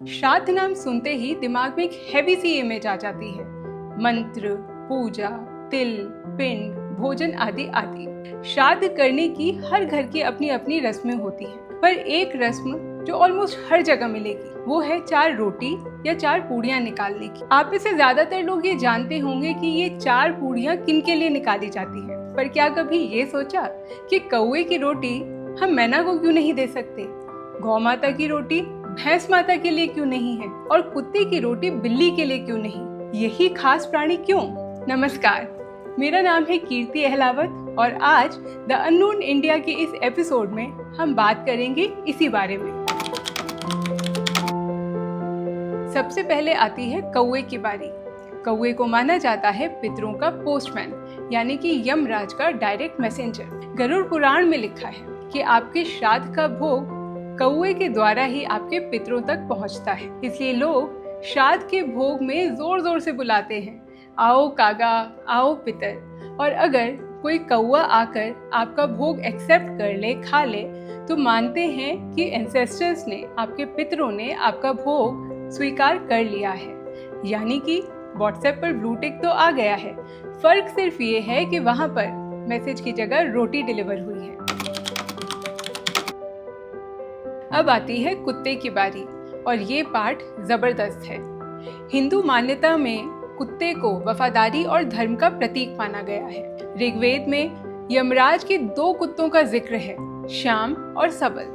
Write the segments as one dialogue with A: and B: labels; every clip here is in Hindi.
A: श्राद्ध नाम सुनते ही दिमाग में एक हैवी सी इमेज आ जाती है। मंत्र, पूजा, तिल, पिंड, भोजन आदि आदि। श्राद्ध करने की हर घर की अपनी अपनी रस्में होती हैं, पर एक रस्म जो ऑलमोस्ट हर जगह मिलेगी वो है 4 रोटी या 4 पूड़ियाँ निकालने की। आप में से ज्यादातर लोग ये जानते होंगे कि ये 4 पूड़ियाँ किन के लिए निकाली जाती है, पर क्या कभी ये सोचा कि कौवे की रोटी हम मैना को क्यों नहीं दे सकते, गौ माता की रोटी भैंस माता के लिए क्यों नहीं है, और कुत्ते की रोटी बिल्ली के लिए क्यों नहीं? यही खास प्राणी क्यों? नमस्कार, मेरा नाम है कीर्ति अहलावत और आज द अननोन इंडिया के इस एपिसोड में हम बात करेंगे इसी बारे में। सबसे पहले आती है कौवे की बारी। कौवे को माना जाता है पितरों का पोस्टमैन, यानी कि यमराज का डायरेक्ट मैसेंजर। गरुड़ पुराण में लिखा है कि आपके श्राद्ध का भोग कौवे के द्वारा ही आपके पितरों तक पहुंचता है। इसलिए लोग श्राद्ध के भोग में जोर जोर से बुलाते हैं, आओ कागा, आओ पितर। और अगर कोई कौवा आकर आपका भोग एक्सेप्ट कर ले, खा ले, तो मानते हैं कि एंसेस्टर्स ने, आपके पितरों ने आपका भोग स्वीकार कर लिया है। यानी कि व्हाट्सएप पर ब्लू टिक तो आ गया है, फर्क सिर्फ ये है कि वहां पर मैसेज की जगह रोटी डिलीवर हुई है। अब आती है कुत्ते की बारी और ये पार्ट जबरदस्त है। हिंदू मान्यता में कुत्ते को वफादारी और धर्म का प्रतीक माना गया है। ऋग्वेद में यमराज के 2 कुत्तों का जिक्र है, श्याम और सबल,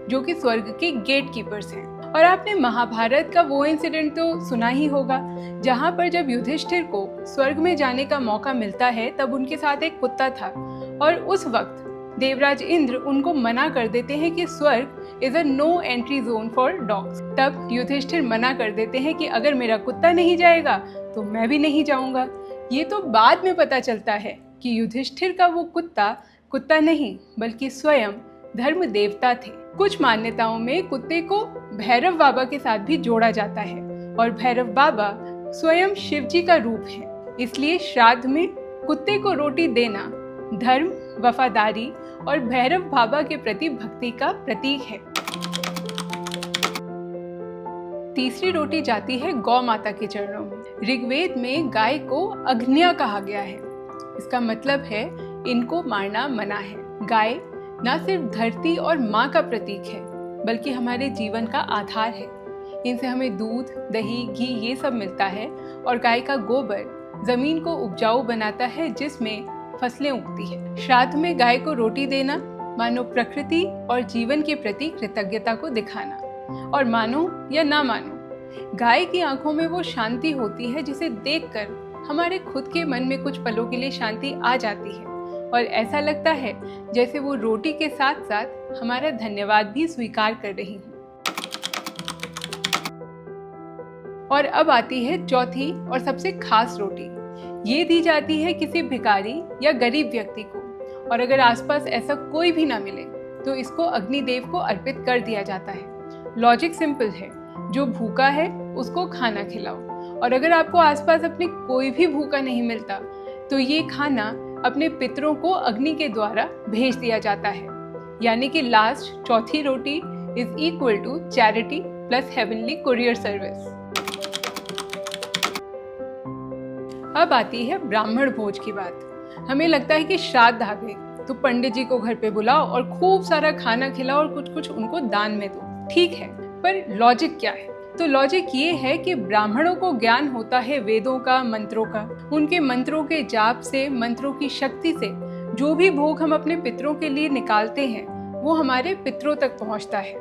A: जो कि स्वर्ग के गेट कीपर्स हैं। और आपने महाभारत का वो इंसिडेंट तो सुना ही होगा, जहाँ पर जब युधिष्ठिर को स्वर्ग में जाने का मौका मिलता है तब उनके साथ एक कुत्ता था, और उस वक्त देवराज इंद्र उनको मना कर देते हैं कि स्वर्ग is a no entry zone for dogs. तब युधिष्ठिर मना कर देते हैं कि अगर मेरा कुत्ता नहीं जाएगा तो मैं भी नहीं जाऊंगा। ये तो बाद में पता चलता है कि युधिष्ठिर का वो कुत्ता नहीं बल्कि स्वयं धर्म देवता थे। कुछ मान्यताओं में कुत्ते को भैरव बाबा के साथ भी जोड़ा जाता है, और भैरव बाबा स्वयं शिव जी का रूप है। इसलिए श्राद्ध में कुत्ते को रोटी देना धर्म, वफादारी और भैरव बाबा के प्रति भक्ति का प्रतीक है। तीसरी रोटी जाती है गौ माता के चरणों में। ऋग्वेद में गाय को अग्न्या कहा गया है। इसका मतलब है इनको मारना मना है। गाय न सिर्फ धरती और माँ का प्रतीक है, बल्कि हमारे जीवन का आधार है। इनसे हमें दूध, दही, घी ये सब मिलता है, और गाय का गोबर जमीन को उपजाऊ बनाता है जिसमें फसलें उगती है। श्राद्ध में गाय को रोटी देना मानो प्रकृति और जीवन के प्रति कृतज्ञता को दिखाना। और मानो या ना मानो, गाय की आंखों में वो शांति होती है जिसे देखकर हमारे खुद के मन में कुछ पलों के लिए शांति आ जाती है, और ऐसा लगता है जैसे वो रोटी के साथ साथ हमारा धन्यवाद भी स्वीकार कर रही है। और अब आती है चौथी और सबसे खास रोटी। ये दी जाती है किसी भिखारी या गरीब व्यक्ति को, और अगर आसपास ऐसा कोई भी ना मिले तो इसको अग्निदेव को अर्पित कर दिया जाता है। लॉजिक सिंपल है, जो भूखा है उसको खाना खिलाओ, और अगर आपको आसपास अपने कोई भी भूखा नहीं मिलता तो ये खाना अपने पितरों को अग्नि के द्वारा भेज दिया जाता है। यानी कि लास्ट चौथी रोटी is equal to charity plus heavenly courier service. अब आती है ब्राह्मण भोज की बात। हमें लगता है कि श्राद्ध आ गए तो पंडित जी को घर पे बुलाओ और खूब सारा खाना खिलाओ और कुछ कुछ उनको दान में दो। ठीक है, पर लॉजिक क्या है? तो लॉजिक ये है कि ब्राह्मणों को ज्ञान होता है वेदों का, मंत्रों का। उनके मंत्रों के जाप से, मंत्रों की शक्ति से जो भी भोग हम अपने पितरों के लिए निकालते हैं वो हमारे पितरों तक पहुंचता है।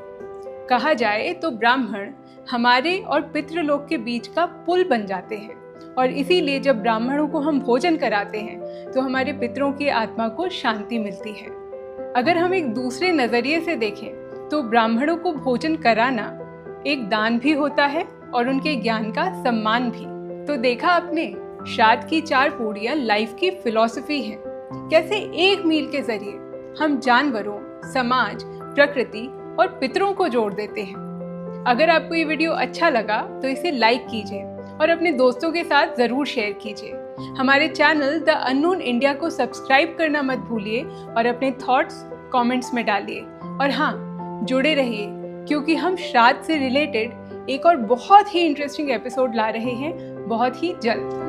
A: कहा जाए तो ब्राह्मण हमारे और पितृलोक के बीच का पुल बन जाते हैं, और इसीलिए जब ब्राह्मणों को हम भोजन कराते हैं तो हमारे पितरों की आत्मा को शांति मिलती है। अगर हम एक दूसरे नजरिए से देखें तो ब्राह्मणों को भोजन कराना एक दान भी होता है और उनके ज्ञान का सम्मान भी। तो देखा आपने, श्राद्ध की 4 पूड़ियाँ लाइफ की फिलॉसफी है। कैसे एक मील के जरिए हम जानवरों, समाज, प्रकृति और पितरों को जोड़ देते हैं। अगर आपको ये वीडियो अच्छा लगा तो इसे लाइक कीजिए और अपने दोस्तों के साथ ज़रूर शेयर कीजिए। हमारे चैनल द अननोन इंडिया को सब्सक्राइब करना मत भूलिए और अपने थॉट्स कमेंट्स में डालिए। और हाँ, जुड़े रहिए क्योंकि हम श्राद्ध से रिलेटेड एक और बहुत ही इंटरेस्टिंग एपिसोड ला रहे हैं बहुत ही जल्द।